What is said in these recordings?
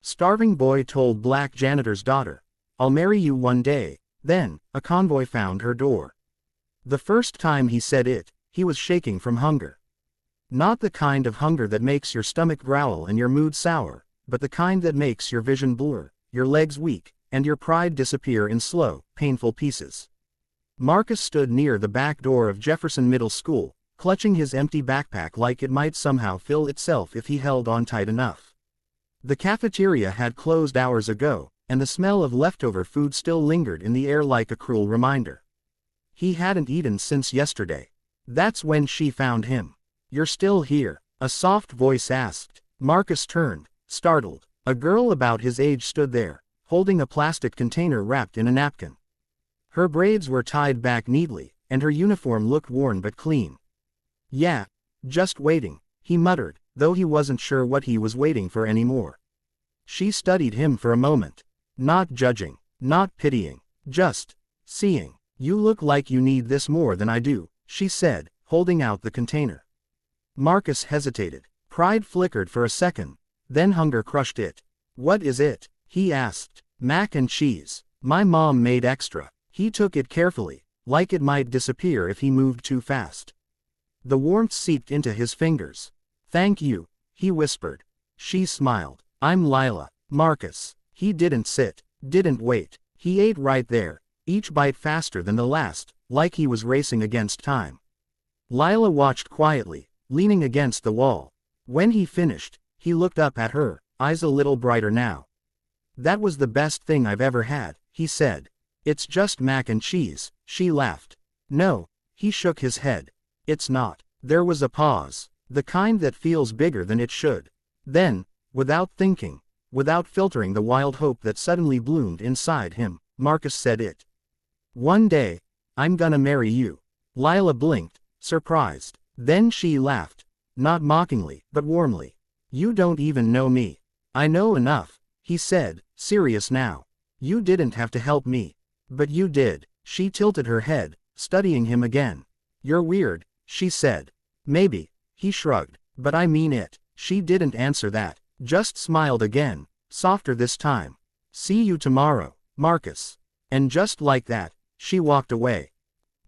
Starving boy told black janitor's daughter. I'll marry you one day. Then, a convoy found her door. The first time he said it, he was shaking from hunger. Not the kind of hunger that makes your stomach growl and your mood sour, but the kind that makes your vision blur, your legs weak, and your pride disappear in slow, painful pieces. Marcus stood near the back door of Jefferson Middle School, clutching his empty backpack like it might somehow fill itself if he held on tight enough. The cafeteria had closed hours ago, and the smell of leftover food still lingered in the air like a cruel reminder. He hadn't eaten since yesterday. That's when she found him. "You're still here?" a soft voice asked. Marcus turned, startled. A girl about his age stood there, holding a plastic container wrapped in a napkin. Her braids were tied back neatly, and her uniform looked worn but clean. "Yeah, just waiting," he muttered, though he wasn't sure what he was waiting for anymore. She studied him for a moment. Not judging, not pitying, just seeing. "You look like you need this more than I do," she said, holding out the container. Marcus hesitated. Pride flickered for a second, then hunger crushed it. "What is it?" he asked. "Mac and cheese. My mom made extra." He took it carefully, like it might disappear if he moved too fast. The warmth seeped into his fingers. "Thank you," he whispered. She smiled. "I'm Lila." Marcus. He didn't sit, didn't wait. He ate right there, each bite faster than the last, like he was racing against time. Lila watched quietly, leaning against the wall. When he finished, he looked up at her, eyes a little brighter now. "That was the best thing I've ever had," he said. "It's just mac and cheese," she laughed. "No," he shook his head. "It's not." There was a pause, the kind that feels bigger than it should. Then, without thinking, without filtering the wild hope that suddenly bloomed inside him, Marcus said it. "One day, I'm gonna marry you." Lila blinked, surprised. Then she laughed. Not mockingly, but warmly. "You don't even know me." "I know enough," he said, serious now. "You didn't have to help me. But you did." She tilted her head, studying him again. "You're weird," she said. "Maybe," he shrugged. "But I mean it." She didn't answer that, just smiled again, softer this time. "See you tomorrow, Marcus." And just like that, she walked away.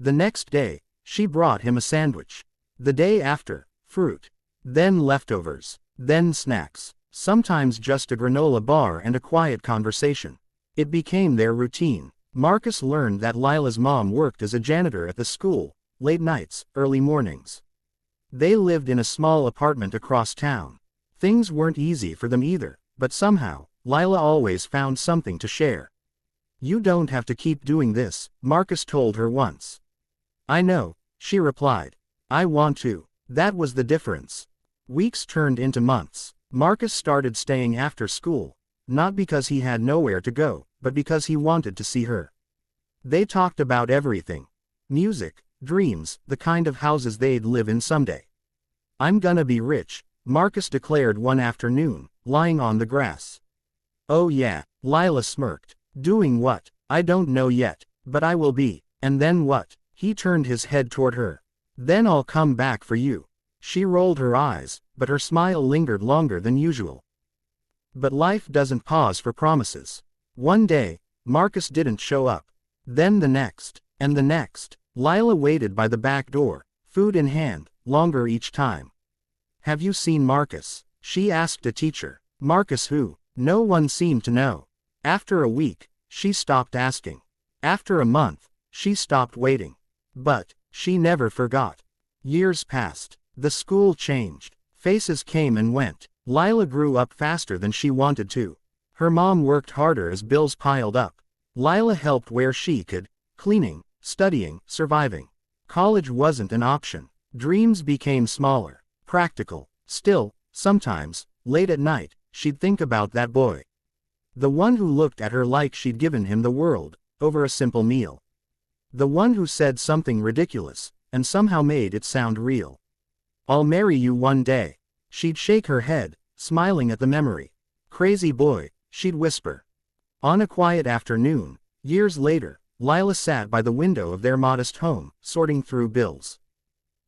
The next day, she brought him a sandwich. The day after, fruit. Then leftovers. Then snacks. Sometimes just a granola bar and a quiet conversation. It became their routine. Marcus learned that Lila's mom worked as a janitor at the school, late nights, early mornings. They lived in a small apartment across town. Things weren't easy for them either, but somehow, Lila always found something to share. "You don't have to keep doing this," Marcus told her once. "I know," she replied. "I want to." That was the difference. Weeks turned into months. Marcus started staying after school, not because he had nowhere to go, but because he wanted to see her. They talked about everything. Music, dreams, the kind of houses they'd live in someday. "I'm gonna be rich," Marcus declared one afternoon, lying on the grass. "Oh yeah," Lila smirked. "Doing what? I don't know yet, but I will be." "And then what?" He turned his head toward her. "Then I'll come back for you." She rolled her eyes, but her smile lingered longer than usual. But life doesn't pause for promises. One day, Marcus didn't show up. Then the next, and the next. Lila waited by the back door, food in hand, longer each time. "Have you seen Marcus?" she asked a teacher. "Marcus who?" No one seemed to know. After a week, she stopped asking. After a month, she stopped waiting. But she never forgot. Years passed. The school changed. Faces came and went. Lila grew up faster than she wanted to. Her mom worked harder as bills piled up. Lila helped where she could, cleaning, studying, surviving. College wasn't an option. Dreams became smaller, practical. Still, sometimes, late at night, she'd think about that boy. The one who looked at her like she'd given him the world, over a simple meal. The one who said something ridiculous, and somehow made it sound real. "I'll marry you one day." She'd shake her head, smiling at the memory. "Crazy boy," she'd whisper. On a quiet afternoon, years later, Lila sat by the window of their modest home, sorting through bills.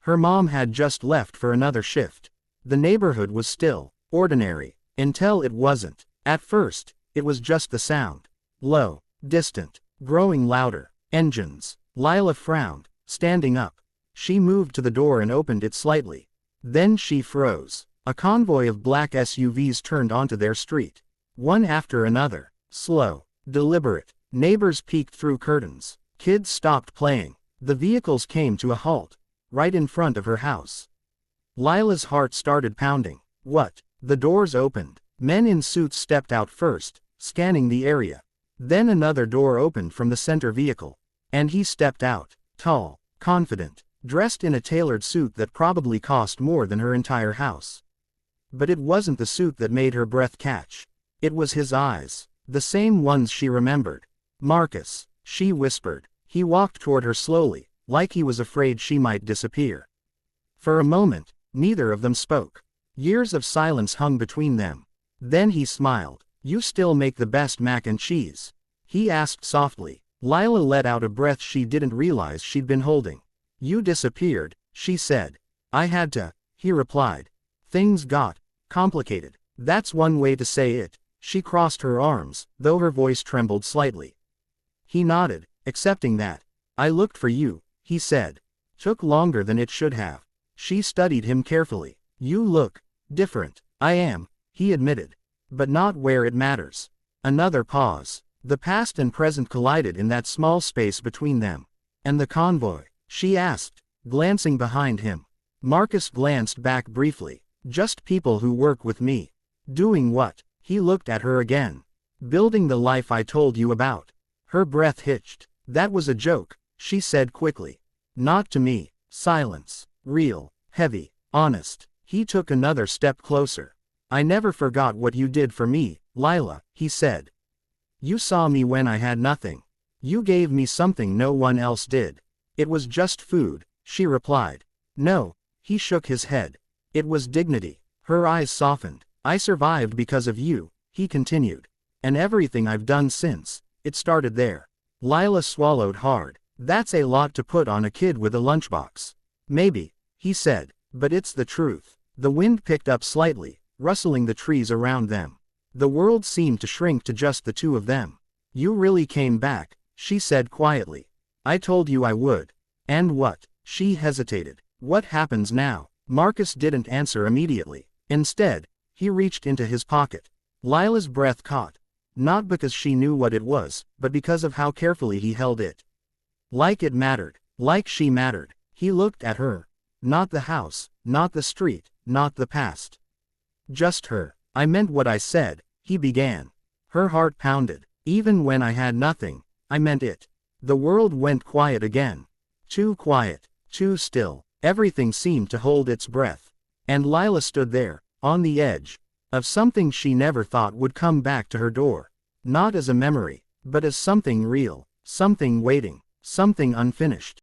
Her mom had just left for another shift. The neighborhood was still, ordinary, until it wasn't. At first, it was just the sound. Low, distant, growing louder. Engines. Lila frowned, standing up. She moved to the door and opened it slightly. Then she froze. A convoy of black SUVs turned onto their street. One after another. Slow. Deliberate. Neighbors peeked through curtains. Kids stopped playing. The vehicles came to a halt, right in front of her house. Lila's heart started pounding. What? The doors opened. Men in suits stepped out first, scanning the area. Then another door opened from the center vehicle. And he stepped out, tall, confident, dressed in a tailored suit that probably cost more than her entire house. But it wasn't the suit that made her breath catch. It was his eyes, the same ones she remembered. Marcus, she whispered. He walked toward her slowly, like he was afraid she might disappear. For a moment, neither of them spoke. Years of silence hung between them. Then he smiled. You still make the best mac and cheese? He asked softly. Lila let out a breath she didn't realize she'd been holding. You disappeared, she said. I had to, he replied. Things got complicated. That's one way to say it. She crossed her arms, though her voice trembled slightly. He nodded, accepting that. I looked for you, he said. Took longer than it should have. She studied him carefully. You look different. I am, he admitted. But not where it matters. Another pause. The past and present collided in that small space between them. And the convoy? She asked, glancing behind him. Marcus glanced back briefly. Just people who work with me. Doing what? He looked at her again. Building the life I told you about. Her breath hitched. That was a joke, she said quickly. Not to me. Silence. Real. Heavy. Honest. He took another step closer. I never forgot what you did for me, Lila, he said. You saw me when I had nothing. You gave me something no one else did. It was just food, she replied. No, he shook his head. It was dignity. Her eyes softened. I survived because of you, he continued. And everything I've done since, it started there. Lila swallowed hard. That's a lot to put on a kid with a lunchbox. Maybe, he said, but it's the truth. The wind picked up slightly, rustling the trees around them. The world seemed to shrink to just the two of them. You really came back, she said quietly. I told you I would. And what? She hesitated. What happens now? Marcus didn't answer immediately. Instead, he reached into his pocket. Lila's breath caught. Not because she knew what it was, but because of how carefully he held it. Like it mattered. Like she mattered. He looked at her. Not the house, not the street, not the past. Just her. I meant what I said, he began. Her heart pounded. Even when I had nothing, I meant it. The world went quiet again. Too quiet, too still. Everything seemed to hold its breath. And Lila stood there, on the edge of something she never thought would come back to her door. Not as a memory, but as something real, something waiting, something unfinished.